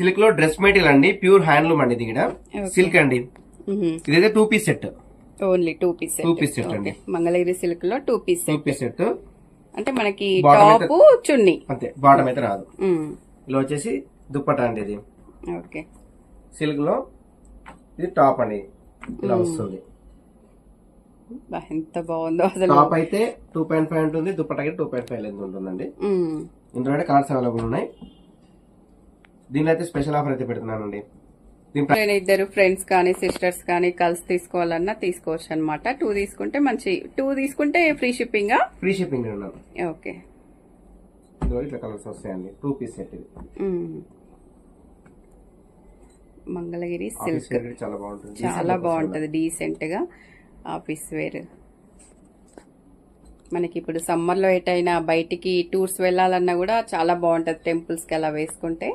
Silk లో dress material అండి, pure handloom అండి. ఇది కూడా సిల్క్ అండి. ఇదైతే 2 piece set, only 2 piece set అండి. మంగళగిరి సిల్క్ లో 2 పీస్ సెట్. అంటే మనకి టాప్ చున్నీ అంతే, బాటమ్ అయితే రాదు. ఇలా వచ్చేసి దుప్పటా అండి. ఇది ఓకే సిల్క్ లో ఇది టాప్ అండి, ఇలా వస్తుంది. ఎంత బాగుందో అసలు. టాప్ అయితే 2.5 ఉంటుంది, దుప్పటాకి 2.5 లెంత్ ఉంటుందండి. ఇందులో కలర్స్ అవైలబుల్ ఉన్నాయి. దీనిలో అయితే స్పెషల్ ఆఫర్ అయితే పెడుతున్నానండి. ఇద్దరు ఫ్రెండ్స్ కానీ సిస్టర్స్ కానీ కలిసి తీసుకోవాలన్నా తీసుకోవచ్చు అనమాట. 2 తీసుకుంటే మంచి, 2 తీసుకుంటే free shipping. Free shipping okay. ఇట్లా కలర్స్ వస్తాయండి. 2 పీస్ సెట్ ఇది. మంగళగిరి సిల్క్ చాలా బాగుంటది, డీసెంట్ గా ఆఫీస్ వేర్. మనకి ఇప్పుడు సమ్మర్ లో ఎటైనా బయటికి టూర్స్ వెళ్ళాలన్నా కూడా చాలా బాగుంటది, టెంపుల్స్ కి అలా వేసుకుంటే.